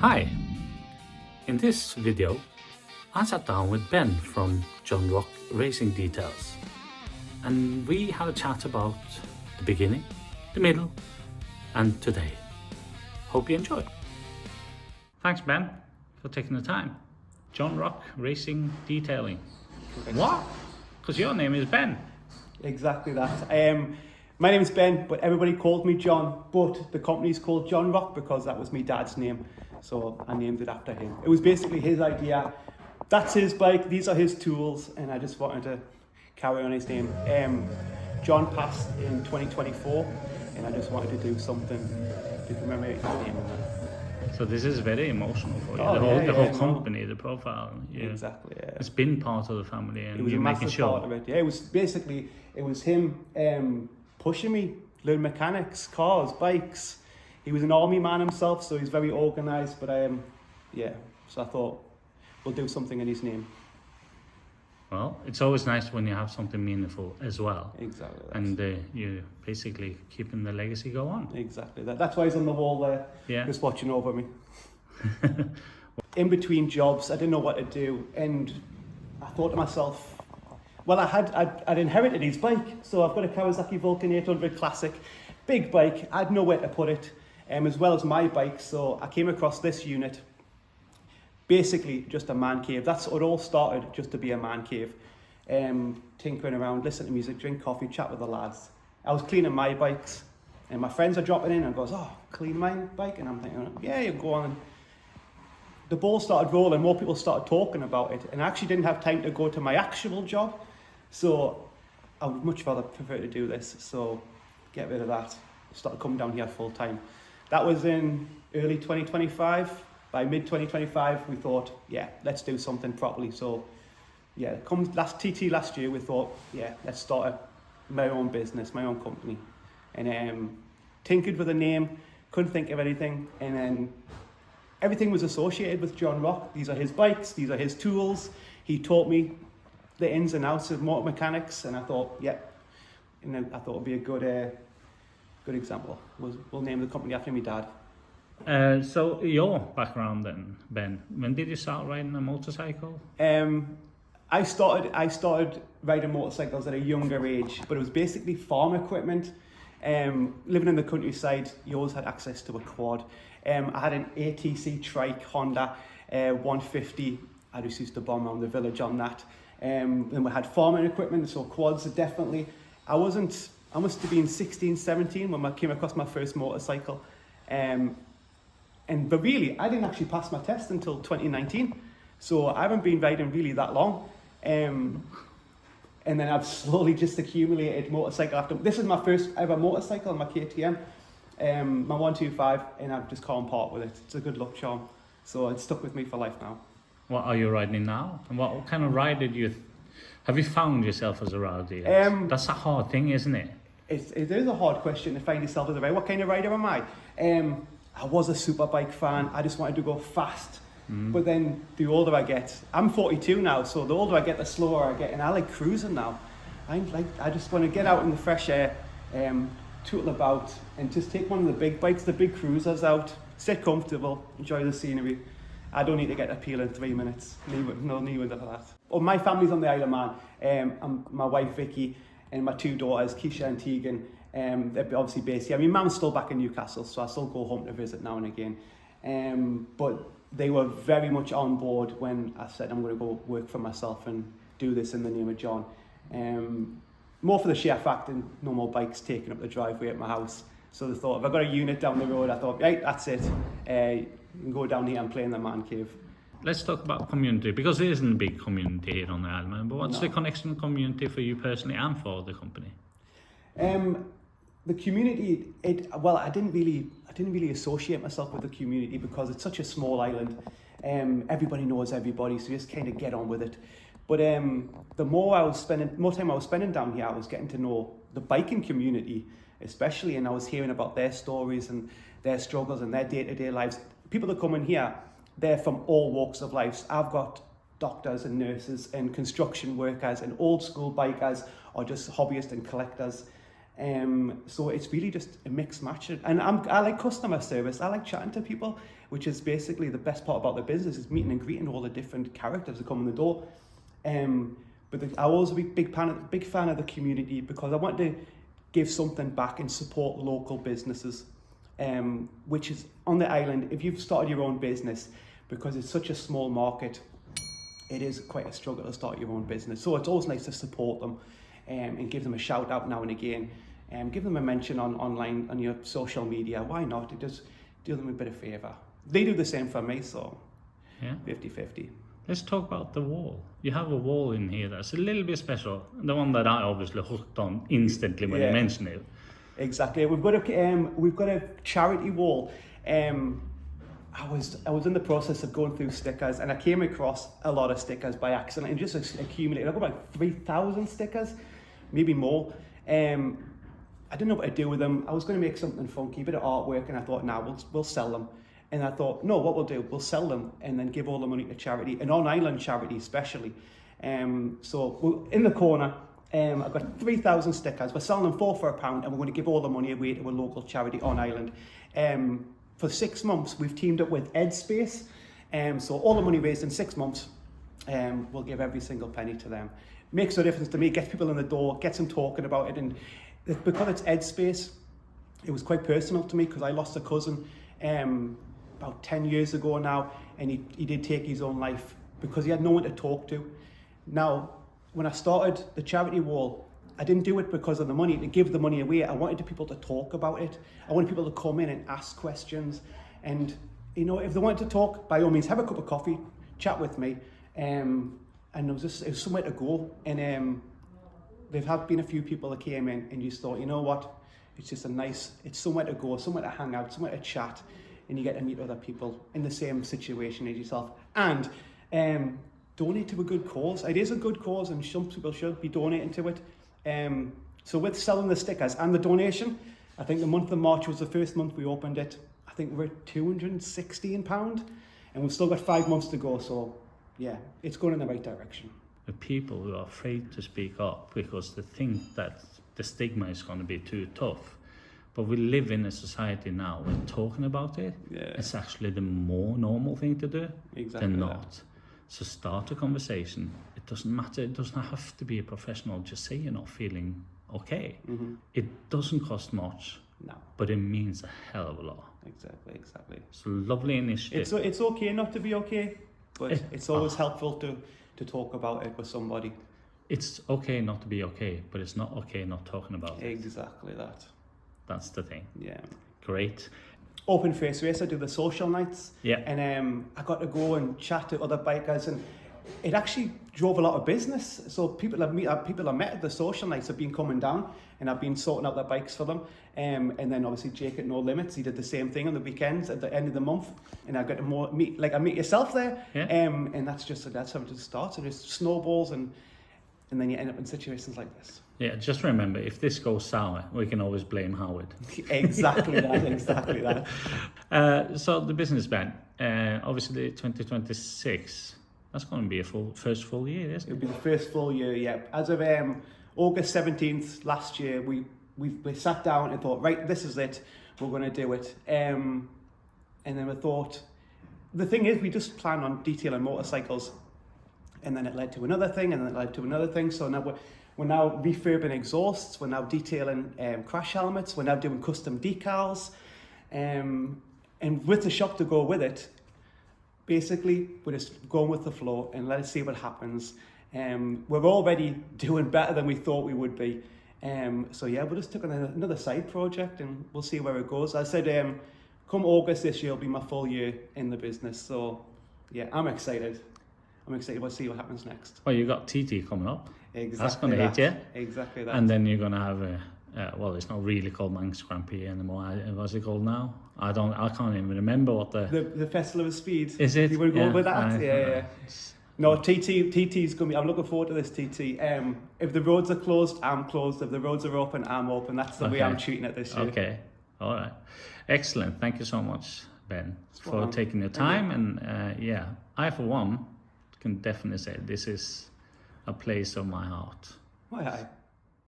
Hi! In this video, I sat down with Ben from John Rock Racing Details and we had a chat about the beginning, the middle and today. Hope you enjoy. Thanks Ben for taking the time. John Rock Racing Detailing. What? Because your name is Ben. Exactly that. My name is Ben, but everybody called me John, but the company's called John Rock because that was my dad's name, so I named it after him. It was basically his idea. That's his bike, these are his tools, and I just wanted to carry on his name. John passed in 2024, and I just wanted to do something to commemorate his name on that. So this is very emotional for you. Oh, the whole company, the profile. Yeah. Exactly, yeah. It's been part of the family and It was you're a making massive sure. part of it. Yeah, it was him pushing me, learn mechanics, cars, bikes. He was an army man himself, so he's very organised. But so I thought we'll do something in his name. Well, it's always nice when you have something meaningful as well. Exactly. And you're basically keeping the legacy go on. Exactly. That's why he's on the wall there, Yeah. just watching over me. In between jobs, I didn't know what to do, and I thought to myself, well, I'd inherited his bike, so I've got a Kawasaki Vulcan 800 Classic, big bike. I had nowhere to put it, as well as my bike. So I came across this unit, basically just a man cave. That's it all started, just to be a man cave, tinkering around, listen to music, drink coffee, chat with the lads. I was cleaning my bikes, and my friends are dropping in and goes, "Oh, clean my bike," and I'm thinking, "Yeah, you go on." The ball started rolling, more people started talking about it, and I actually didn't have time to go to my actual job, so I would much rather prefer to do this, so get rid of that, started coming down here full time. That was in early 2025. By mid 2025 we thought, yeah, let's do something properly. So yeah, come last year we thought, yeah, let's start my own business, my own company, and tinkered with the name, couldn't think of anything, and then everything was associated with John Rock. These are his bikes, these are his tools. He taught me the ins and outs of motor mechanics, and I thought, yeah, I thought it'd be a good example. We'll name the company after my dad. So your background then, Ben, when did you start riding a motorcycle? I started riding motorcycles at a younger age, but it was basically farm equipment. Living in the countryside, you always had access to a quad. I had an ATC trike Honda 150. I just used to bomb around the village on that. Then we had farming equipment, so quads are definitely. I must have been 16, 17 when I came across my first motorcycle. But really, I didn't actually pass my test until 2019. So I haven't been riding really that long. And then I've slowly just accumulated motorcycle after. This is my first ever motorcycle, my KTM, my 125, and I've just can't part with it. It's a good luck charm. So it's stuck with me for life now. What are you riding now? And what kind of rider have you found yourself as a rider? That's a hard thing, isn't it? It is a hard question to find yourself as a rider. What kind of rider am I? I was a superbike fan. I just wanted to go fast. But then the older I get, I'm 42 now, so the older I get, the slower I get, and I like cruising now. I just want to get out in the fresh air, tootle about, and just take one of the big bikes, the big cruisers out, sit comfortable, enjoy the scenery. I don't need to get a peel in 3 minutes. No need for that. Well, my family's on the Isle of Man. And my wife Vicky and my two daughters, Keisha and Tegan. They're obviously based here. I mean, Mum's still back in Newcastle, so I still go home to visit now and again. But they were very much on board when I said I'm going to go work for myself and do this in the name of John. More for the sheer fact and no more bikes taking up the driveway at my house. So they thought, if I got a unit down the road, I thought, right, that's it. You can go down here and play in the man cave. Let's talk about community, because there isn't a big community here on the island. But what's No. the connection community for you personally and for the company? The community, I didn't really associate myself with the community because it's such a small island. Everybody knows everybody, so you just kind of get on with it. But the more time I was spending down here, I was getting to know the biking community, especially, and I was hearing about their stories and their struggles and their day-to-day lives. People that come in here, they're from all walks of life. I've got doctors and nurses and construction workers and old school bikers or just hobbyists and collectors. So it's really just a mixed match. And I like customer service. I like chatting to people, which is basically the best part about the business, is meeting and greeting all the different characters that come in the door. But I was a big fan of the community, because I want to give something back and support local businesses, which is on the island. If you've started your own business, because it's such a small market, it is quite a struggle to start your own business. So it's always nice to support them and give them a shout out now and again. Give them a mention online on your social media. Why not? It does do them a bit of favour. They do the same for me, so Yeah. 50-50. Let's talk about the wall. You have a wall in here that's a little bit special. The one that I obviously hooked on instantly when you mentioned it. Exactly. We've got a charity wall. I was in the process of going through stickers, and I came across a lot of stickers by accident and just accumulated. I've got about 3,000 stickers, maybe more. I didn't know what to do with them. I was going to make something funky, a bit of artwork, and I thought, we'll sell them. And I thought, no, what we'll do, we'll sell them and then give all the money to charity, an on-island charity especially. So in the corner, I've got 3,000 stickers. We're selling them for £1, and we're going to give all the money away to a local charity on island. For 6 months, we've teamed up with Edspace. So all the money raised in 6 months, we'll give every single penny to them. Makes a difference to me, gets people in the door, gets them talking about it. And because it's Edspace, it was quite personal to me, because I lost a cousin about 10 years ago now, and he did take his own life because he had no one to talk to. Now, when I started the charity wall, I didn't do it because of the money, to give the money away. I wanted people to talk about it. I wanted people to come in and ask questions. And, if they wanted to talk, by all means, have a cup of coffee, chat with me. And it was somewhere to go. And there have been a few people that came in and just thought, you know what? It's just it's somewhere to go, somewhere to hang out, somewhere to chat. And you get to meet other people in the same situation as yourself. And donate to a good cause. It is a good cause, and some people should be donating to it. So with selling the stickers and the donation, I think the month of March was the first month we opened it. I think we're at £216, and we've still got 5 months to go. So yeah, it's going in the right direction. The people who are afraid to speak up because they think that the stigma is going to be too tough. But we live in a society now where talking about it is actually the more normal thing to do than not. So start a conversation. It doesn't matter. It doesn't have to be a professional. Just say you're not feeling okay. Mm-hmm. It doesn't cost much, but it means a hell of a lot. Exactly. It's a lovely initiative. It's okay not to be okay, but it's always helpful to talk about it with somebody. It's okay not to be okay, but it's not okay not talking about it. Exactly that. That's the thing. Yeah. Great. Open Face Race, I do the social nights. Yeah. And I got to go and chat to other bikers, and it actually drove a lot of business. So people I met at the social nights have been coming down, and I've been sorting out their bikes for them. And then obviously Jake at No Limits, he did the same thing on the weekends at the end of the month, and I got to meet yourself there. Yeah. And that's how it just starts. It just snowballs, and then you end up in situations like this. Yeah, just remember, if this goes sour, we can always blame Howard. Exactly that. So the business plan, obviously 2026, that's going to be a first full year, isn't it? It'll be the first full year, yeah. As of August 17th last year, we sat down and thought, right, this is it, we're going to do it. And then we thought, the thing is, we just planned on detailing motorcycles, and then it led to another thing, and then it led to another thing. So now we're now refurbing exhausts, we're now detailing crash helmets, we're now doing custom decals, and with the shop to go with it, basically we're just going with the flow and let's see what happens. We're already doing better than we thought we would be. So yeah, we just took on another side project, and we'll see where it goes. I said, come August this year will be my full year in the business. So yeah, I'm excited. We'll see what happens next. Well, you got TT coming up. Exactly. That's going to hit you. Exactly that. And then you're going to have well, it's not really called Manx Grand Prix anymore. What's it called now? I can't even remember what the Festival of Speed. Is it? You want to go with that? Yeah. No, TT's going to be. I'm looking forward to this TT. If the roads are closed, I'm closed. If the roads are open, I'm open. That's the way I'm treating it this year. Okay. All right. Excellent. Thank you so much, Ben, for taking your time. And yeah, I for one can definitely say this is a place of my heart. Why?